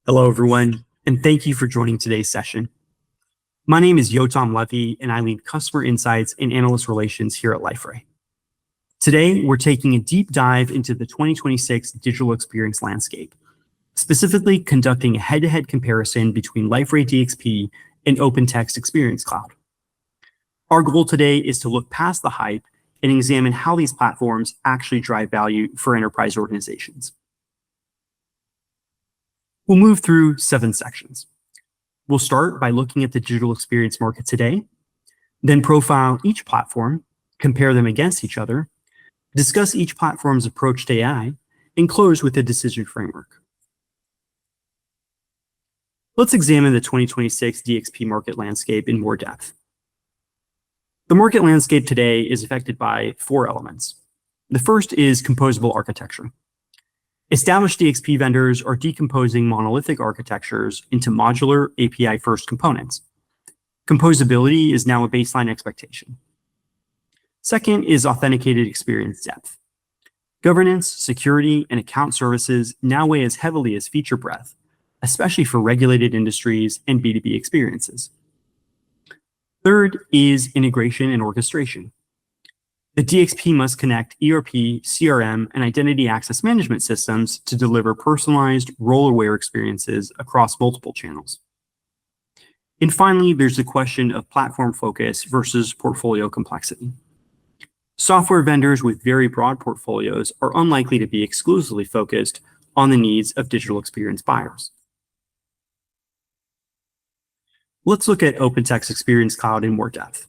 Hello, everyone, and thank you for joining today's session. My name is Yotam Levy, and I lead customer insights and analyst relations here at Liferay. Today, we're taking a deep dive into the 2026 digital experience landscape, specifically conducting a head-to-head comparison between Liferay DXP and OpenText Experience Cloud. Our goal today is to look past the hype and examine how these platforms actually drive value for enterprise organizations. We'll move through 7 sections. We'll start by looking at the digital experience market today, then profile each platform, compare them against each other, discuss each platform's approach to AI, and close with a decision framework. Let's examine the 2026 DXP market landscape in more depth. The market landscape today is affected by 4 elements. The first is composable architecture. Established DXP vendors are decomposing monolithic architectures into modular API-first components. Composability is now a baseline expectation. Second is authenticated experience depth. Governance, security, and account services now weigh as heavily as feature breadth, especially for regulated industries and B2B experiences. Third is integration and orchestration. The DXP must connect ERP, CRM, and identity access management systems to deliver personalized, role-aware experiences across multiple channels. And finally, there's the question of platform focus versus portfolio complexity. Software vendors with very broad portfolios are unlikely to be exclusively focused on the needs of digital experience buyers. Let's look at OpenText Experience Cloud in more depth.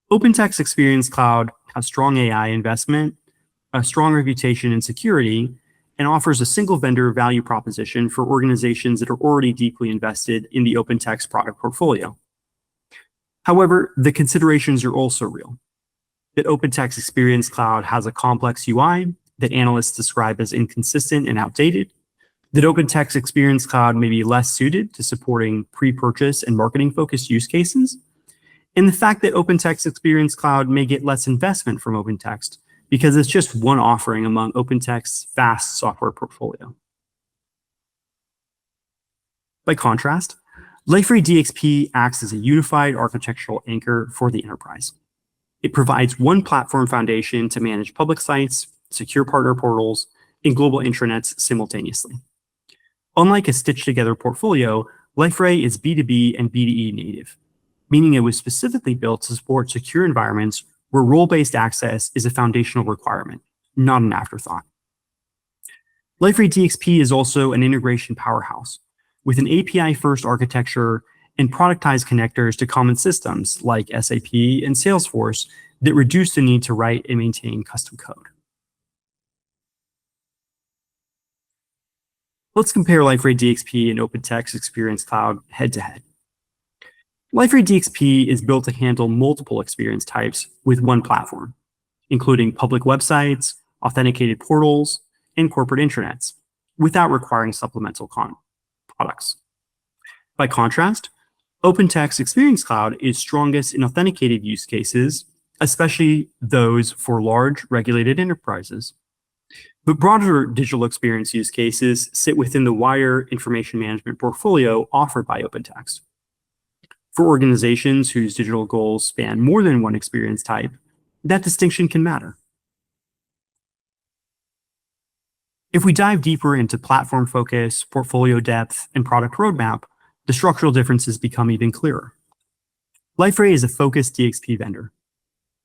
OpenText Experience Cloud has strong AI investment, a strong reputation in security, and offers a single vendor value proposition for organizations that are already deeply invested in the OpenText product portfolio. However, the considerations are also real. That OpenText Experience Cloud has a complex UI that analysts describe as inconsistent and outdated, that OpenText Experience Cloud may be less suited to supporting pre-purchase and marketing-focused use cases, and the fact that OpenText Experience Cloud may get less investment from OpenText because it's just one offering among OpenText's vast software portfolio. By contrast, Liferay DXP acts as a unified architectural anchor for the enterprise. It provides one platform foundation to manage public sites, secure partner portals, and global intranets simultaneously. Unlike a stitched-together portfolio, Liferay is B2B and B2E native, meaning it was specifically built to support secure environments where role-based access is a foundational requirement, not an afterthought. Liferay DXP is also an integration powerhouse, with an API-first architecture and productized connectors to common systems like SAP and Salesforce that reduce the need to write and maintain custom code. Let's compare Liferay DXP and OpenText Experience Cloud head-to-head. Liferay DXP is built to handle multiple experience types with one platform, including public websites, authenticated portals, and corporate intranets, without requiring supplemental products. By contrast, OpenText Experience Cloud is strongest in authenticated use cases, especially those for large regulated enterprises. But broader digital experience use cases sit within the wider information management portfolio offered by OpenText. For organizations whose digital goals span more than one experience type, that distinction can matter. If we dive deeper into platform focus, portfolio depth, and product roadmap, the structural differences become even clearer. Liferay is a focused DXP vendor.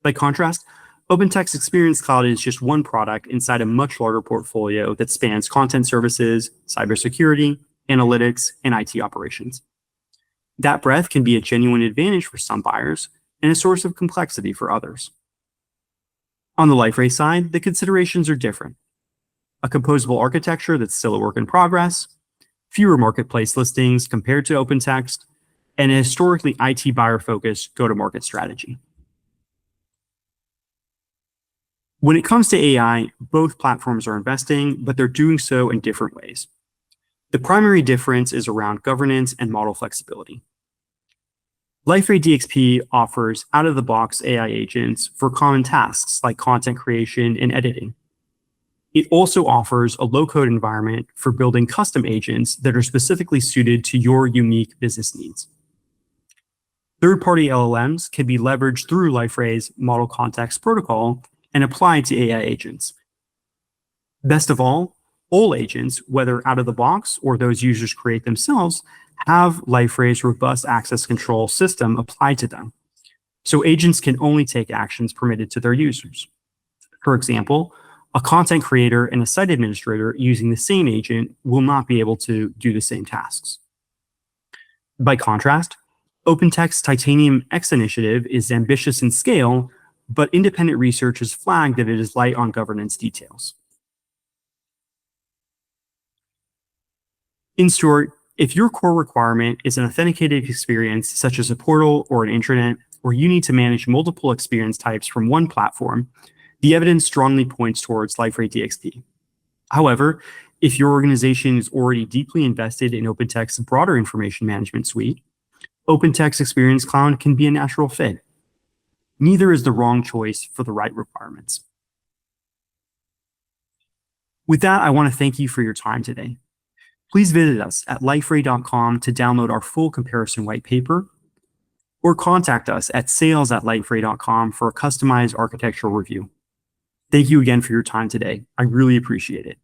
By contrast, OpenText Experience Cloud is just one product inside a much larger portfolio that spans content services, cybersecurity, analytics, and IT operations. That breadth can be a genuine advantage for some buyers and a source of complexity for others. On the Liferay side, the considerations are different. A composable architecture that's still a work in progress, fewer marketplace listings compared to OpenText, and a historically IT buyer-focused go-to-market strategy. When it comes to AI, both platforms are investing, but they're doing so in different ways. The primary difference is around governance and model flexibility. Liferay DXP offers out-of-the-box AI agents for common tasks like content creation and editing. It also offers a low-code environment for building custom agents that are specifically suited to your unique business needs. Third-party LLMs can be leveraged through Liferay's Model Context Protocol and applied to AI agents. Best of all agents, whether out of the box or those users create themselves, have Liferay's robust access control system applied to them. So agents can only take actions permitted to their users. For example, a content creator and a site administrator using the same agent will not be able to do the same tasks. By contrast, OpenText's Titanium X initiative is ambitious in scale, but independent research has flagged that it is light on governance details. In short, if your core requirement is an authenticated experience, such as a portal or an intranet, or you need to manage multiple experience types from one platform, the evidence strongly points towards Liferay DXP. However, if your organization is already deeply invested in OpenText's broader information management suite, OpenText Experience Cloud can be a natural fit. Neither is the wrong choice for the right requirements. With that, I want to thank you for your time today. Please visit us at liferay.com to download our full comparison white paper, or contact us at sales@liferay.com for a customized architectural review. Thank you again for your time today. I really appreciate it.